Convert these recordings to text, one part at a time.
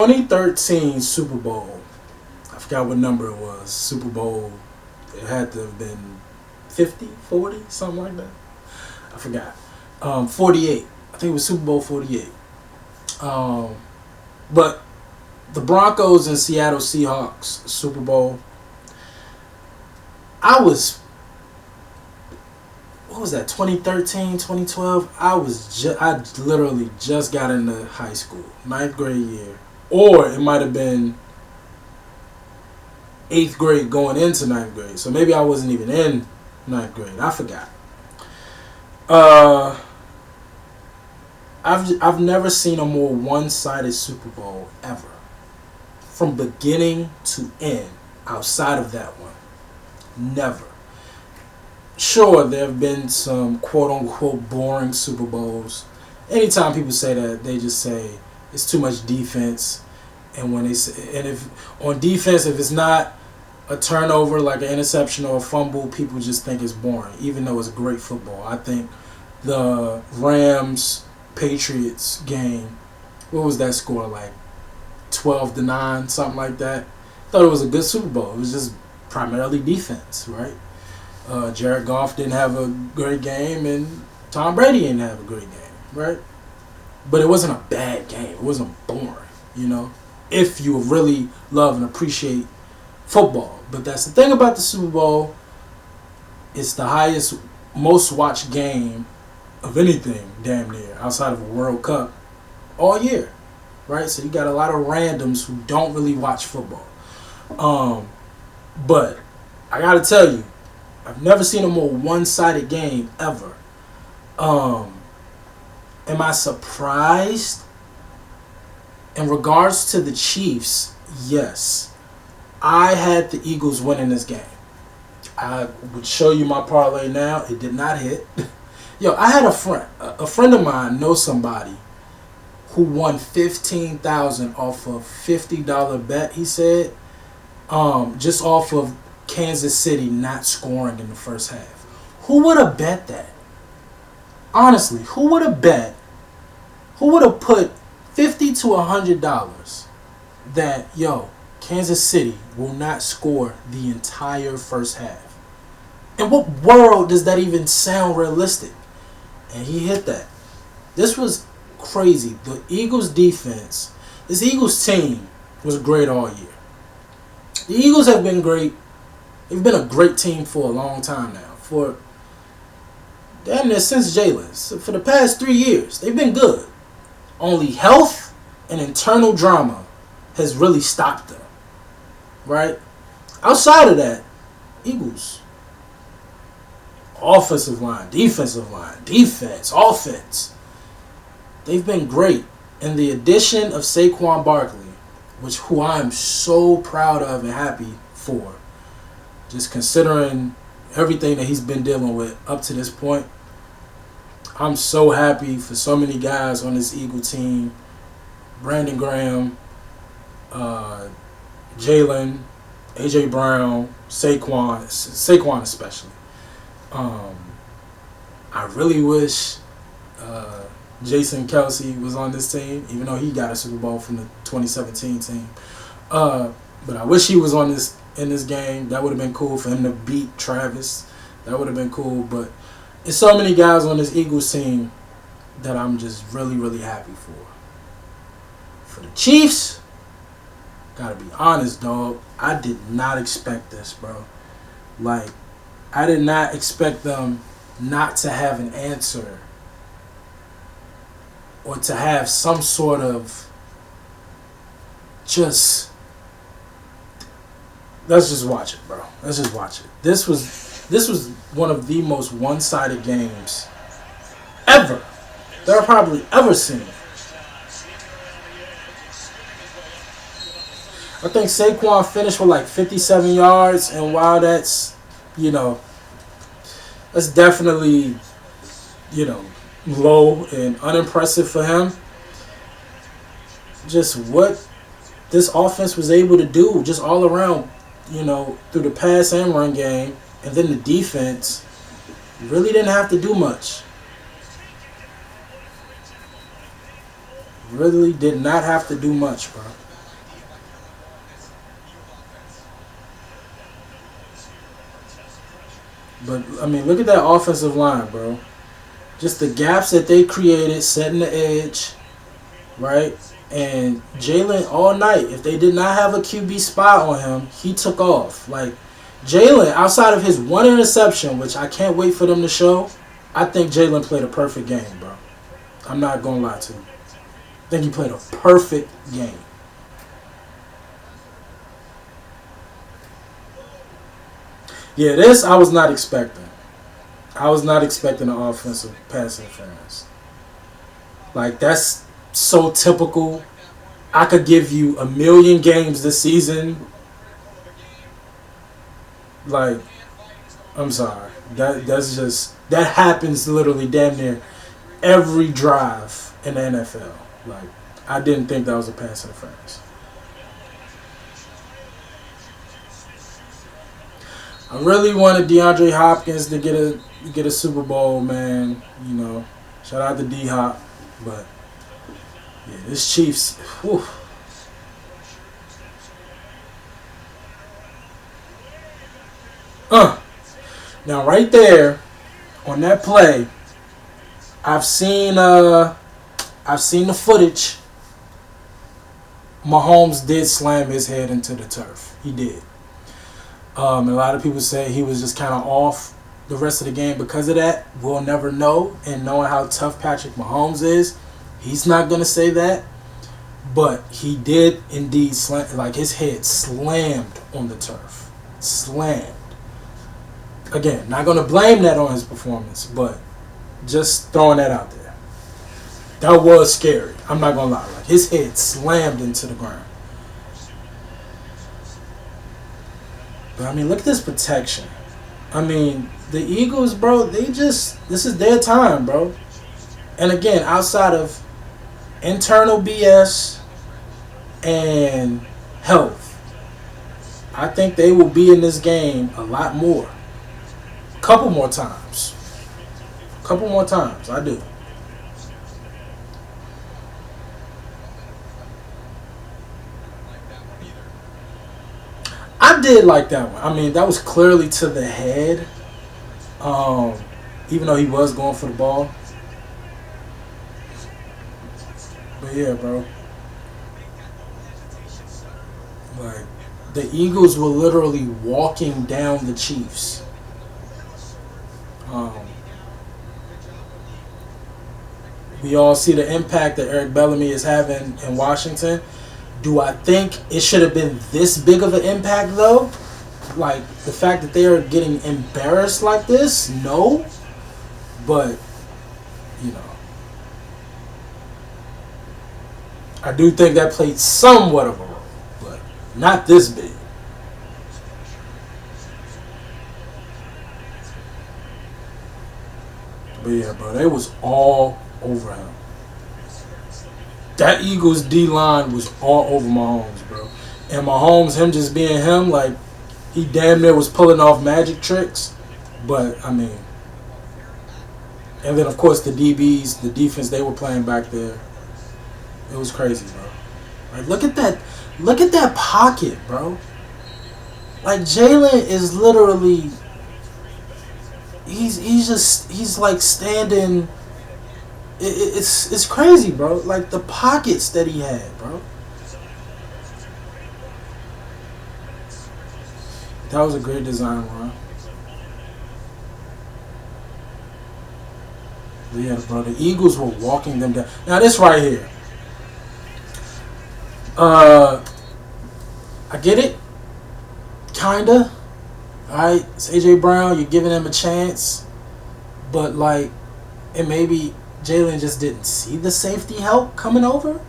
2013 Super Bowl. I forgot what number it was. Super Bowl. It had to have been 50, 40, something like that. I forgot. 48. I think it was Super Bowl 48. But the Broncos and Seattle Seahawks Super Bowl. I was, what was that, 2013, 2012? I literally just got into high school, ninth grade year. Or it might have been 8th grade going into ninth grade. So maybe I wasn't even in ninth grade. I forgot. I've never seen a more one-sided Super Bowl ever, from beginning to end. Outside of that one, never. Sure, there have been some quote-unquote boring Super Bowls. Anytime people say that, they just say it's too much defense. And when they say, and if on defense, if it's not a turnover like an interception or a fumble, people just think it's boring, even though it's great football. I think the Rams Patriots game, what was that score, like 12-9, something like that? Thought it was a good Super Bowl. It was just primarily defense, right? Jared Goff didn't have a great game, and Tom Brady didn't have a great game, right? But it wasn't a bad game. It wasn't boring, you know, if you really love and appreciate football. But that's the thing about the Super Bowl. It's the highest, most watched game of anything, damn near, outside of a World Cup all year, right? So you got a lot of randoms who don't really watch football. But I gotta tell you, I've never seen a more one-sided game ever. Am I surprised? In regards to the Chiefs, yes. I had the Eagles winning this game. I would show you my parlay now. It did not hit. Yo, I had a friend of mine knows somebody who won $15,000 off a $50 bet, he said, just off of Kansas City not scoring in the first half. Who would have bet that? Honestly, who would have bet? Who would have put $50 to $100 that, yo, Kansas City will not score the entire first half? In what world does that even sound realistic? And he hit that. This was crazy. The Eagles defense, this Eagles team was great all year. The Eagles have been great. They've been a great team for a long time now. For damn near since Jalen. So for the past 3 years, they've been good. Only health and internal drama has really stopped them. Right? Outside of that, Eagles. Offensive line, defense, offense. They've been great. And the addition of Saquon Barkley, who I am so proud of and happy for, just considering everything that he's been dealing with up to this point. I'm so happy for so many guys on this Eagle team. Brandon Graham, Jalen, A.J. Brown, Saquon especially. I really wish Jason Kelsey was on this team, even though he got a Super Bowl from the 2017 team. But I wish he was in this game. That would have been cool for him to beat Travis. That would have been cool. But there's so many guys on this Eagles team that I'm just really, really happy for. For the Chiefs, gotta be honest, dog. I did not expect this, bro. Like, I did not expect them not to have an answer or to have some sort of just... Let's just watch it, bro. Let's just watch it. This was one of the most one-sided games ever that I've probably ever seen. I think Saquon finished with like 57 yards, and while that's, that's definitely, low and unimpressive for him, just what this offense was able to do just all around, through the pass and run game, and then the defense really didn't have to do much. Really did not have to do much, bro. But, I mean, look at that offensive line, bro. Just the gaps that they created, setting the edge, right? And Jalen all night, if they did not have a QB spot on him, he took off. Like, Jalen, outside of his one interception, which I can't wait for them to show, I think Jalen played a perfect game, bro. I'm not going to lie to you. I think he played a perfect game. Yeah, this I was not expecting. I was not expecting an offensive pass interference. Like, that's so typical. I could give you a million games this season. Like, I'm sorry. That happens literally damn near every drive in the NFL. Like, I didn't think that was a pass interference. I really wanted DeAndre Hopkins to get a Super Bowl, man. You know, shout out to D Hop, but yeah, this Chiefs. Whew. Now right there on that play, I've seen the footage. Mahomes did slam his head into the turf. He did. A lot of people say he was just kind of off the rest of the game because of that. We'll never know. And knowing how tough Patrick Mahomes is, he's not going to say that. But he did indeed slam, like his head slammed on the turf. Slammed. Again, not going to blame that on his performance, but just throwing that out there. That was scary. I'm not going to lie. Like, his head slammed into the ground. But, I mean, look at this protection. I mean, the Eagles, bro, this is their time, bro. And again, outside of internal BS and health, I think they will be in this game a lot more. Couple more times, I do. I did like that one. I mean, that was clearly to the head. Even though he was going for the ball. But yeah, bro. Like, the Eagles were literally walking down the Chiefs. We all see the impact that Eric Bellamy is having in Washington. Do I think it should have been this big of an impact, though? Like, the fact that they are getting embarrassed like this? No. But, you know, I do think that played somewhat of a role, but not this big. But yeah, bro, they was all over him. That Eagles D-line was all over Mahomes, bro. And Mahomes, him just being him, like, he damn near was pulling off magic tricks. But, I mean, and then, of course, the DBs, the defense they were playing back there. It was crazy, bro. Like, look at that pocket, bro. Like, Jalen is literally, he's like standing. It's crazy, bro. Like, the pockets that he had, bro. That was a great design run. But yeah, bro, the Eagles were walking them down. Now, this right here. I get it. Kinda. Alright, it's AJ Brown, you're giving him a chance. But, like, and maybe Jalen just didn't see the safety help coming over.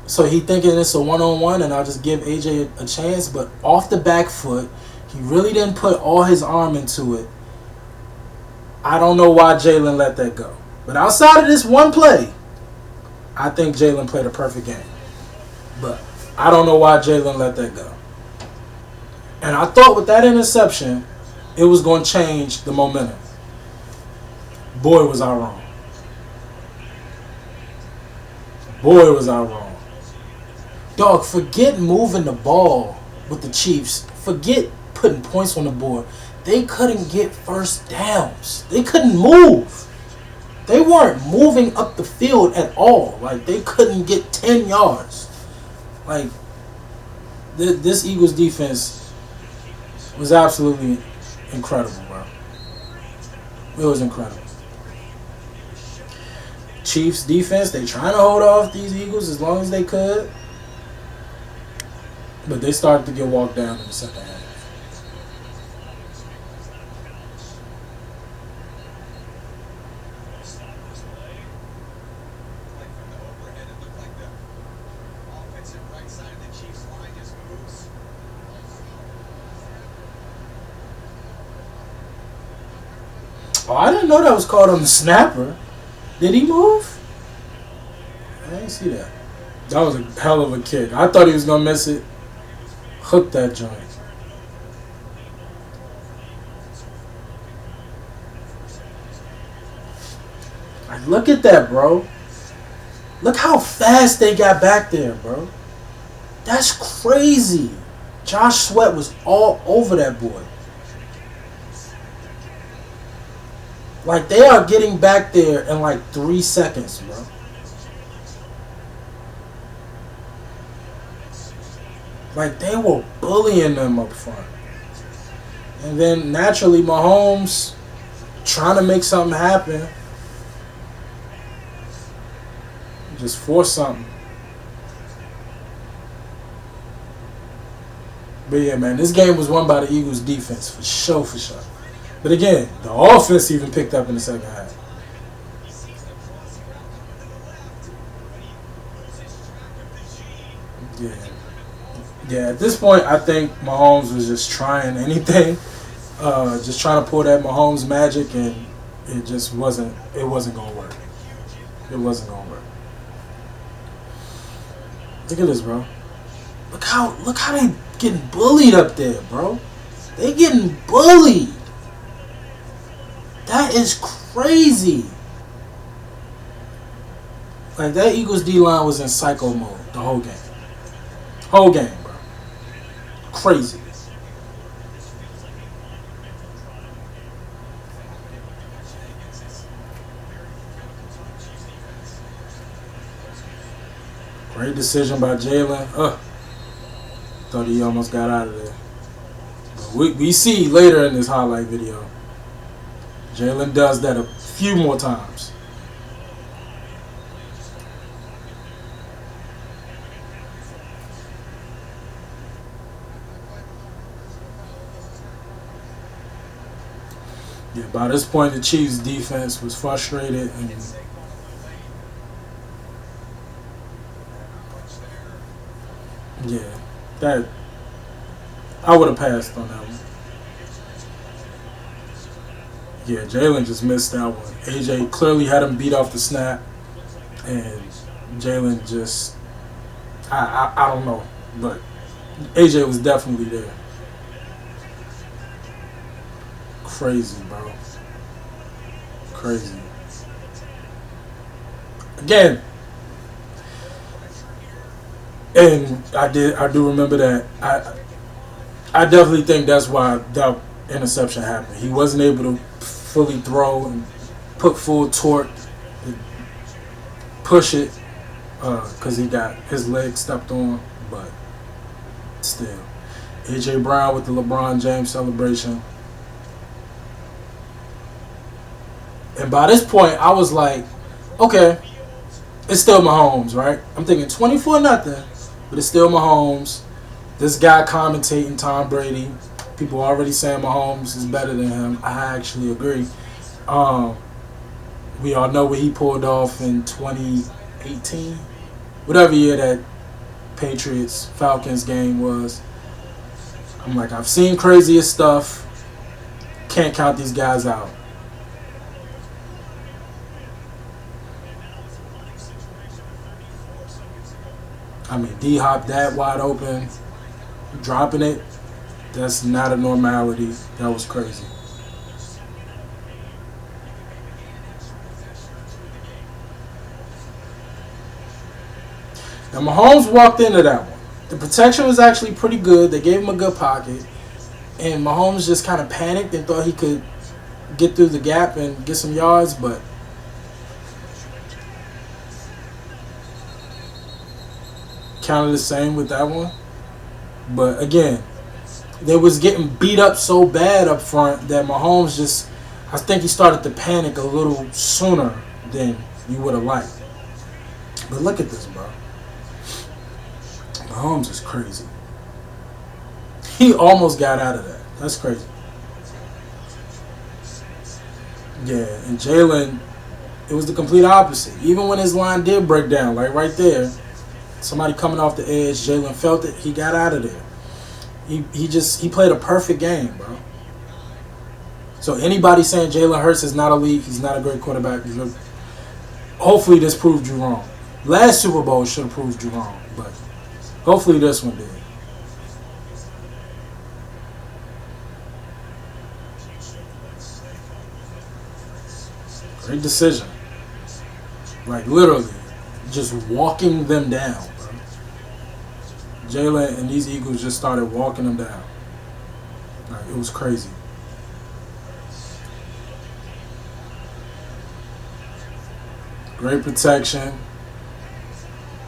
So he thinking it's a one-on-one and I'll just give AJ a chance. But off the back foot, he really didn't put all his arm into it. I don't know why Jalen let that go. But outside of this one play, I think Jalen played a perfect game. But I don't know why Jalen let that go. And I thought with that interception, it was going to change the momentum. Boy, was I wrong. Boy, was I wrong. Dog, forget moving the ball with the Chiefs. Forget putting points on the board. they couldn't get first downs. They couldn't move. They weren't moving up the field at all. Like, they couldn't get 10 yards. Like, this Eagles defense was absolutely incredible, bro. It was incredible. Chiefs defense, they trying to hold off these Eagles as long as they could. But they started to get walked down in the second half. Oh, I didn't know that was called on the snapper. Did he move? I didn't see that. That was a hell of a kick. I thought he was going to miss it. Hook that joint. Like, look at that, bro. Look how fast they got back there, bro. That's crazy. Josh Sweat was all over that boy. Like, they are getting back there in like 3 seconds, bro. Like, they were bullying them up front. And then, naturally, Mahomes trying to make something happen. Just force something. But yeah, man, this game was won by the Eagles defense, for sure, for sure. But again, the offense even picked up in the second half. Yeah. Yeah, at this point, I think Mahomes was just trying anything. Just trying to pull that Mahomes magic, and it just wasn't going to work. It wasn't going to work. Look at this, bro. Look how they getting bullied up there, bro. They getting bullied. That is crazy. Like, that Eagles D-line was in psycho mode the whole game. Whole game, bro. Crazy. Great decision by Jalen. Thought he almost got out of there. But we see later in this highlight video, Jalen does that a few more times. Yeah, by this point, the Chiefs' defense was frustrated, and yeah, that I would have passed on that one. Yeah, Jalen just missed that one. AJ clearly had him beat off the snap, and Jalen just, I don't know, but AJ was definitely there. Crazy, bro. Crazy. Again, and I do remember that. I definitely think that's why that interception happened. He wasn't able to fully throw and put full torque, and push it, because he got his leg stepped on. But still, AJ Brown with the LeBron James celebration. And by this point, I was like, okay, it's still Mahomes, right? I'm thinking 24-0, but it's still Mahomes. This guy commentating, Tom Brady. People already saying Mahomes is better than him. I actually agree. We all know what he pulled off in 2018. Whatever year that Patriots-Falcons game was. I'm like, I've seen crazier stuff. Can't count these guys out. I mean, D-Hop that wide open, dropping it, that's not a normality. That was crazy. Now, Mahomes walked into that one. The protection was actually pretty good. They gave him a good pocket. and Mahomes just kind of panicked and thought he could get through the gap and get some yards, but counted the same with that one. But again, they was getting beat up so bad up front that Mahomes just, I think he started to panic a little sooner than you would have liked. But look at this, bro. Mahomes is crazy. He almost got out of that. That's crazy. Yeah, and Jalen, it was the complete opposite. Even when his line did break down, like right there, somebody coming off the edge, Jalen felt it, he got out of there. He played a perfect game, bro. So anybody saying Jalen Hurts is not elite, he's not a great quarterback, hopefully this proved you wrong. Last Super Bowl should have proved you wrong, but hopefully this one did. Great decision. Like literally, just walking them down, bro. Jalen and these Eagles just started walking them down. Like, it was crazy. Great protection.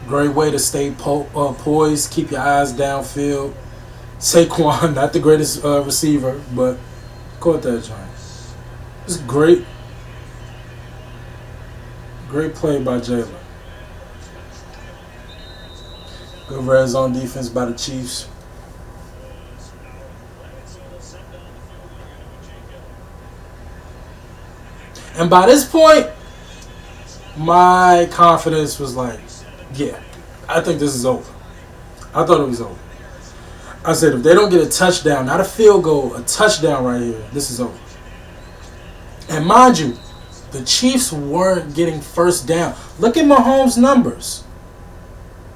Great way to stay poised. Keep your eyes downfield. Saquon, not the greatest receiver, but caught that joint. It's great. Great play by Jalen. Good red zone defense by the Chiefs. And by this point, my confidence was like, yeah, I think this is over. I thought it was over. I said, if they don't get a touchdown, not a field goal, a touchdown right here, this is over. And mind you, the Chiefs weren't getting first down. Look at Mahomes' numbers.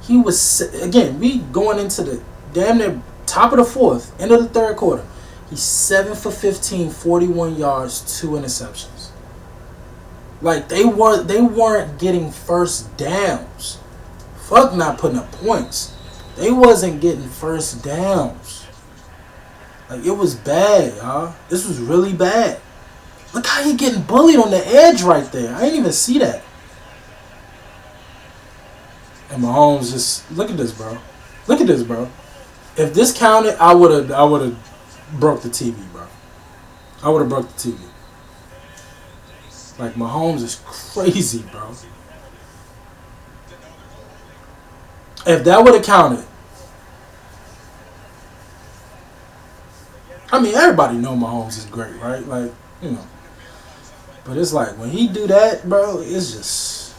He was, again, we going into the damn near top of the fourth, end of the third quarter. He's 7 for 15, 41 yards, 2 interceptions. Like, they weren't getting first downs. Fuck not putting up points. They wasn't getting first downs. Like, it was bad, y'all. This was really bad. Look how he getting bullied on the edge right there. I didn't even see that. And Mahomes just, look at this, bro. Look at this, bro. If this counted, I would have broke the TV, bro. I would have broke the TV. Like, Mahomes is crazy, bro. If that would have counted, I mean, everybody know Mahomes is great, right? Like, you know. But it's like, when he do that, bro, it's just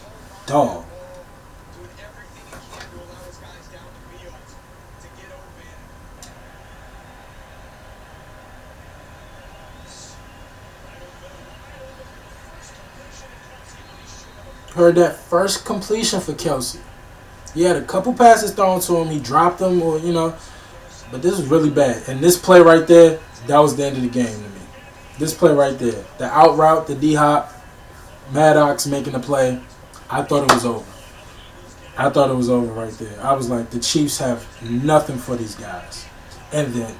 dog. Heard that first completion for Kelsey. He had a couple passes thrown to him. He dropped them, or you know. But this was really bad. And this play right there, that was the end of the game to me. This play right there, the out route, the D-hop, Maddox making the play. I thought it was over. I thought it was over right there. I was like, the Chiefs have nothing for these guys. And then,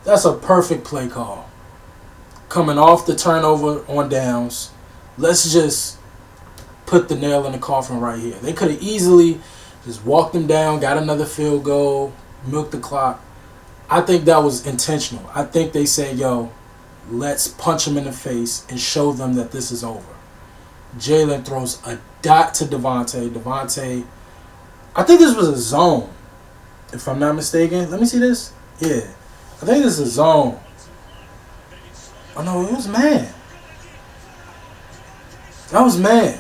that's a perfect play call. Coming off the turnover on downs, let's just put the nail in the coffin right here. They could have easily just walked them down, got another field goal, milked the clock. I think that was intentional. I think they said, yo, let's punch them in the face and show them that this is over. Jalen throws a dot to Devontae. Devontae, I think this was a zone, if I'm not mistaken. Let me see this. Yeah, I think this is a zone. Oh, no, it was man. That was man.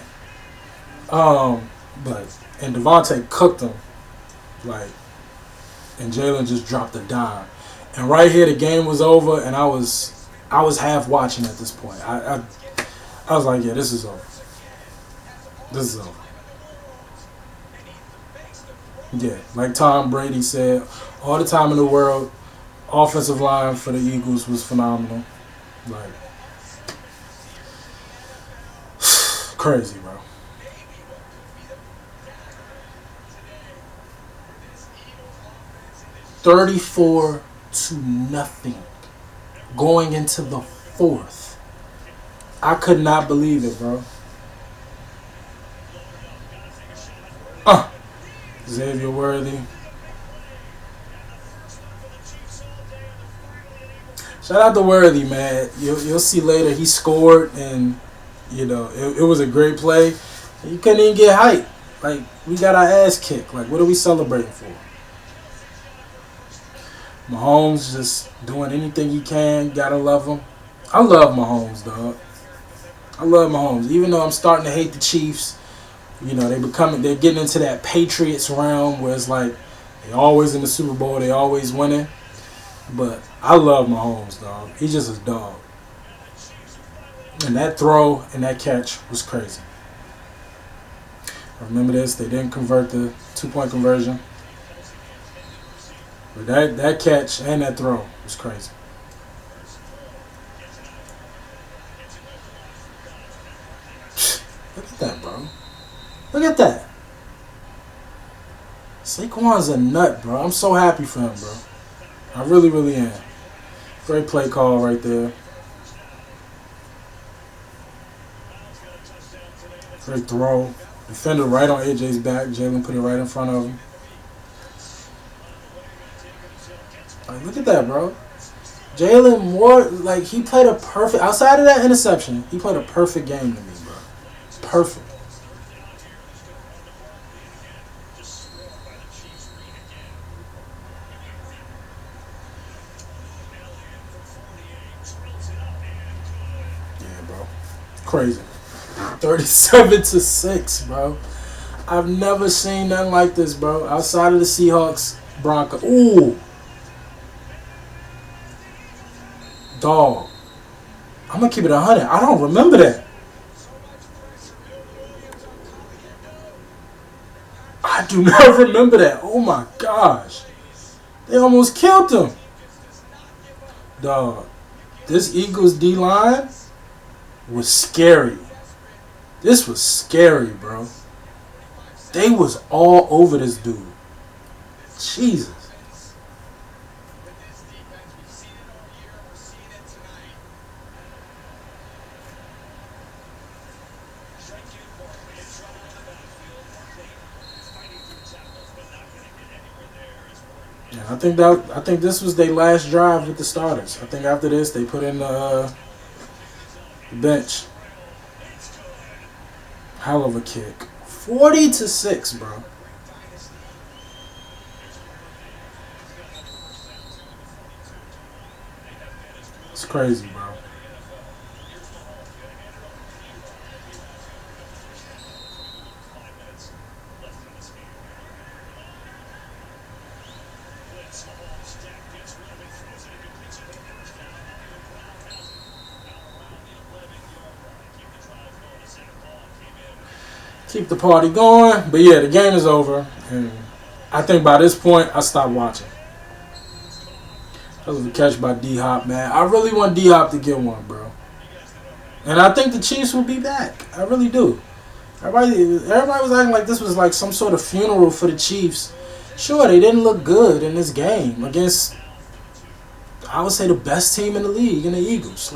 And Devontae cooked him, like, and Jalen just dropped a dime. And right here, the game was over, and I was half watching at this point. I was like, yeah, this is over. This is over. Yeah, like Tom Brady said, all the time in the world, offensive line for the Eagles was phenomenal. Like, crazy, bro. 34-0 going into the fourth. I could not believe it, bro. Xavier Worthy. Shout out to Worthy, man. You'll see later he scored, and it was a great play. You couldn't even get hype. Like, we got our ass kicked. Like, what are we celebrating for? Mahomes just doing anything he can. Gotta love him. I love Mahomes, dog. I love Mahomes. Even though I'm starting to hate the Chiefs, they're getting into that Patriots realm where it's like they always in the Super Bowl, they always winning. But I love Mahomes, dog. He's just a dog. And that throw and that catch was crazy. Remember this, they didn't convert the 2-point conversion. But that catch and that throw was crazy. Look at that, bro. Look at that. Saquon's a nut, bro. I'm so happy for him, bro. I really, really am. Great play call right there. Great throw. Defender right on AJ's back. Jalen put it right in front of him. Like, look at that, bro. Jalen Moore, like, he played a perfect, outside of that interception, he played a perfect game to me, bro. Perfect. Yeah, bro. Crazy. 37-6, bro. I've never seen nothing like this, bro. Outside of the Seahawks, Broncos. Ooh. Dog. I'm going to keep it 100. I don't remember that. I do not remember that. Oh, my gosh. They almost killed him. Dog. This Eagles D-line was scary. This was scary, bro. They was all over this dude. Jesus. Yeah, I think this was their last drive with the starters. I think after this they put in the bench. Hell of a kick. 40-6, bro. It's crazy, bro. Keep the party going. But yeah, the game is over. And I think by this point, I stopped watching. That was a catch by D-Hop, man. I really want D-Hop to get one, bro. And I think the Chiefs will be back. I really do. Everybody was acting like this was like some sort of funeral for the Chiefs. Sure, they didn't look good in this game against, I would say, the best team in the league, in the Eagles.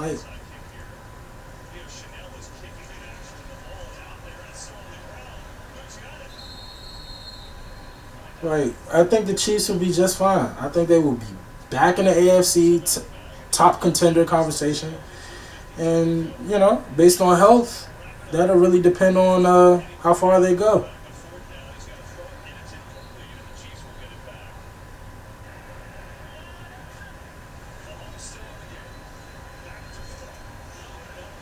I think the Chiefs will be just fine. I think they will be back in the AFC top contender conversation. And, based on health, that'll really depend on how far they go.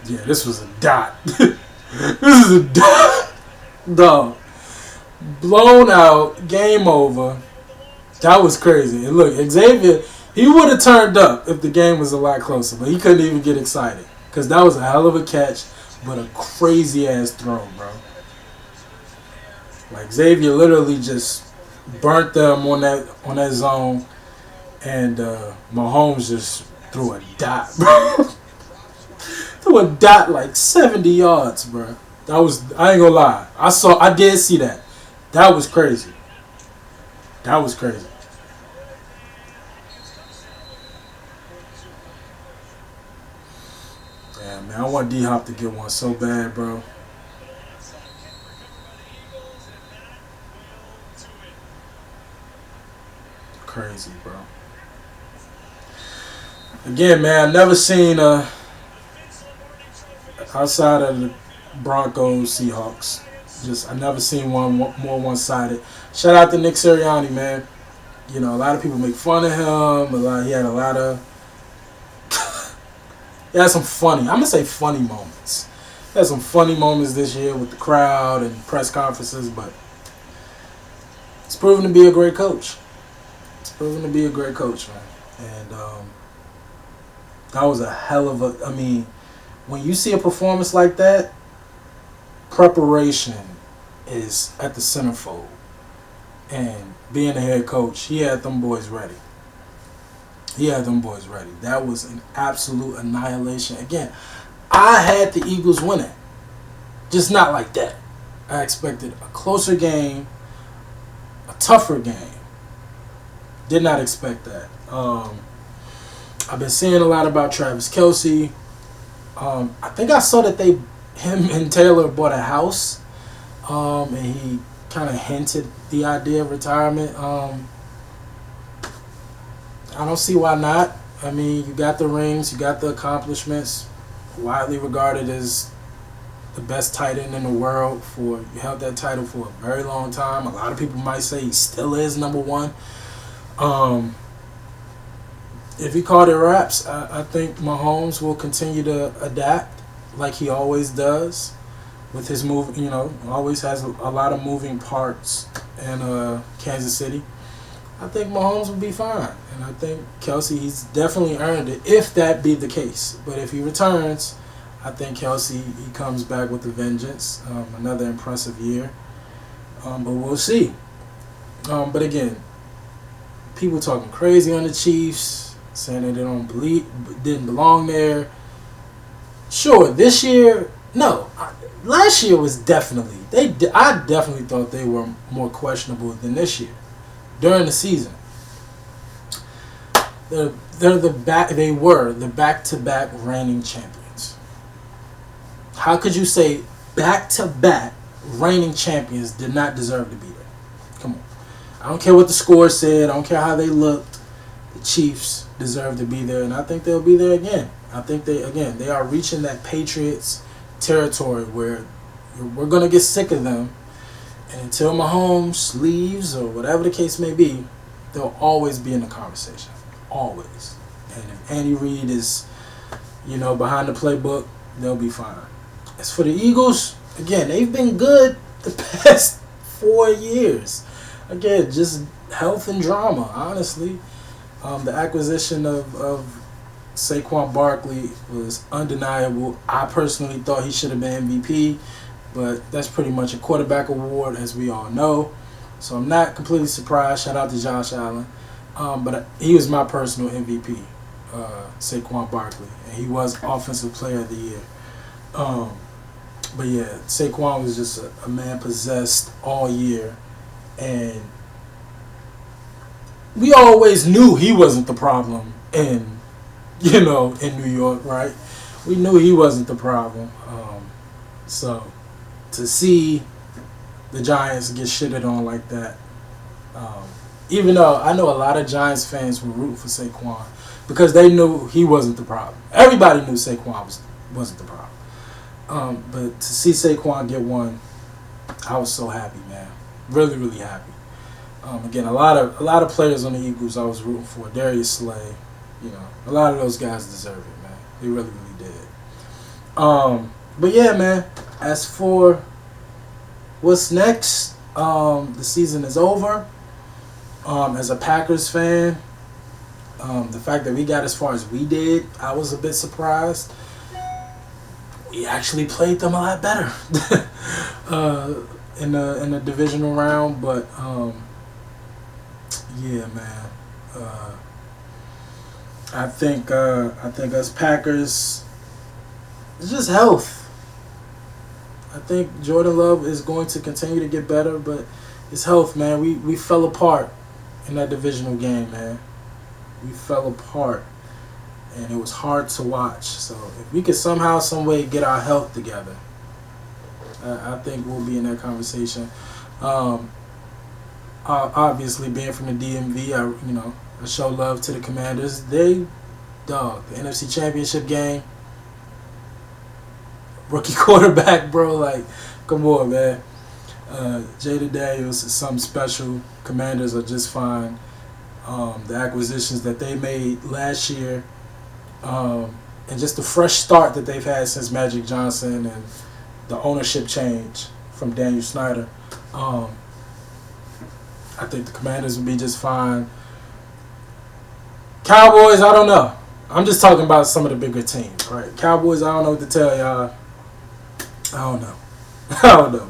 Yeah, this was a dot. This is a dot. Dog. Blown out, game over. That was crazy. And look, Xavier, he would have turned up if the game was a lot closer, but he couldn't even get excited because that was a hell of a catch, but a crazy ass throw, bro. Like, Xavier literally just burnt them on that zone, and Mahomes just threw a dot, bro. Threw a dot like 70 yards, bro. That was, I ain't gonna lie. I did see that. That was crazy. That was crazy. man. I want D-Hop to get one so bad, bro. Crazy, bro. Again, man, I've never seen outside of the Broncos, Seahawks. Just I never seen one more one-sided. Shout out to Nick Sirianni, man. You know, a lot of people make fun of him. He had a lot of he had some funny. I'm gonna say funny moments. He had some funny moments this year with the crowd and press conferences, but it's proven to be a great coach. It's proven to be a great coach, man. And that was a hell of a. I mean, when you see a performance like that, preparation is at the centerfold. And being a head coach, he had them boys ready. That was an absolute annihilation. Again, I had the Eagles winning. Just not like that. I expected a closer game, a tougher game. Did not expect that. I've been seeing a lot about Travis Kelce. I think I saw that him and Taylor bought a house, and he kind of hinted the idea of retirement. I don't see why not. I mean, you got the rings, you got the accomplishments, widely regarded as the best tight end in the world. You held that title for a very long time. A lot of people might say he still is number one. If he called it wraps, I think Mahomes will continue to adapt like he always does with his move. You know, always has a lot of moving parts in Kansas City. I think Mahomes will be fine. And I think Kelce, he's definitely earned it, if that be the case. But if he returns, I think Kelce, he comes back with a vengeance. Another impressive year. But we'll see. But again, people talking crazy on the Chiefs, saying that they didn't belong there. Sure, this year, no. Last year was definitely, I definitely thought they were more questionable than this year. During the season, they were the back-to-back reigning champions. How could you say back-to-back reigning champions did not deserve to be there? Come on. I don't care what the score said. I don't care how they looked. The Chiefs deserve to be there, and I think they'll be there again. I think they are reaching that Patriots territory where we're going to get sick of them. And until Mahomes leaves or whatever the case may be, they'll always be in the conversation. Always. And if Andy Reid is, behind the playbook, they'll be fine. As for the Eagles, again, they've been good the past 4 years. Again, just health and drama, honestly. The acquisition of Saquon Barkley was undeniable. I personally thought he should have been MVP. But that's pretty much a quarterback award, as we all know. So I'm not completely surprised. Shout out to Josh Allen. But he was my personal MVP, Saquon Barkley. And he was Offensive Player of the Year. But yeah, Saquon was just a man possessed all year. And we always knew he wasn't the problem in New York, right? We knew he wasn't the problem. So to see the Giants get shitted on like that, even though I know a lot of Giants fans were rooting for Saquon because they knew he wasn't the problem. Everybody knew Saquon wasn't the problem. But to see Saquon get one, I was so happy, man. Really, really happy. Again, a lot of players on the Eagles I was rooting for. Darius Slay, a lot of those guys deserve it, man. They really, really did. But yeah, man. As for what's next, the season is over. As a Packers fan, the fact that we got as far as we did, I was a bit surprised. We actually played them a lot better in the divisional round, but yeah, man. I think us Packers, it's just health. I think Jordan Love is going to continue to get better, but it's health, man. We fell apart in that divisional game, man. We fell apart. and it was hard to watch. So if we could somehow, some way get our health together, I think we'll be in that conversation. Obviously, being from the DMV, I show love to the Commanders. The NFC Championship game, rookie quarterback, bro. Like, come on, man. Jada Daniels is something special. Commanders are just fine. The acquisitions that they made last year, and just the fresh start that they've had since Magic Johnson and the ownership change from Daniel Snyder. I think the Commanders will be just fine. Cowboys, I don't know. I'm just talking about some of the bigger teams, right? Cowboys, I don't know what to tell y'all. I don't know. I don't know,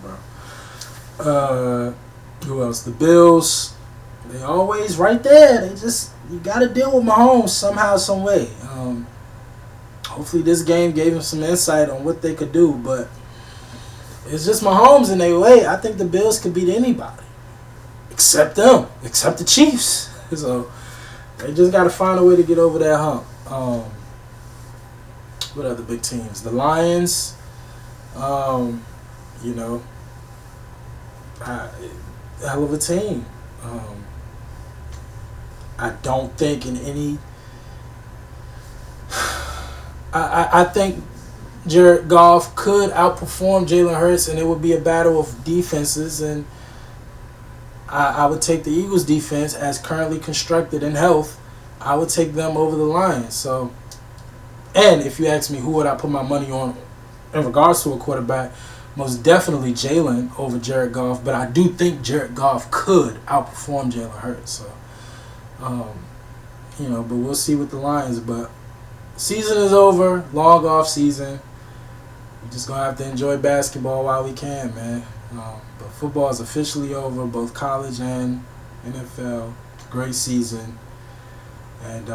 bro. Who else? The Bills. They always right there. You got to deal with Mahomes somehow, some way. Hopefully this game gave them some insight on what they could do, but it's just Mahomes in their way. I think the Bills could beat anybody. Except them. Except the Chiefs. So they just got to find a way to get over that hump. What other big teams? The Lions. Hell of a team. I don't think in any... I think Jared Goff could outperform Jalen Hurts, and it would be a battle of defenses, and I would take the Eagles' defense as currently constructed in health. I would take them over the Lions. So, and if you ask me who would I put my money on in regards to a quarterback, most definitely Jalen over Jared Goff. But I do think Jared Goff could outperform Jalen Hurts. So, but we'll see with the Lions. But season is over. Long off season. We're just gonna have to enjoy basketball while we can, man. But football is officially over, both college and NFL. Great season. And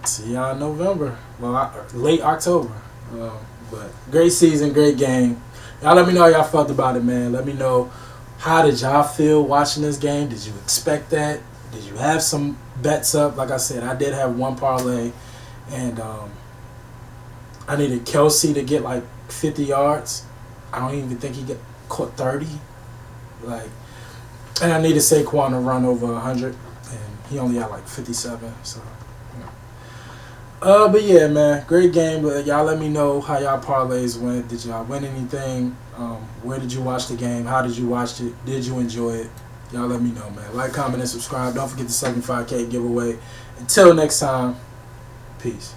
see y'all in November. Well, late October. But great season, great game. Y'all let me know how y'all felt about it, man. Let me know, how did y'all feel watching this game? Did you expect that? Did you have some bets up? Like I said, I did have one parlay. And I needed Kelsey to get like 50 yards. I don't even think he caught 30. And I needed Saquon to run over 100, and he only had like 57. So, but yeah, man, great game. But y'all let me know how y'all parlays went. Did y'all win anything? Where did you watch the game? How did you watch it? Did you enjoy it? Y'all let me know, man. Like, comment, and subscribe. Don't forget the 75K giveaway. Until next time, peace.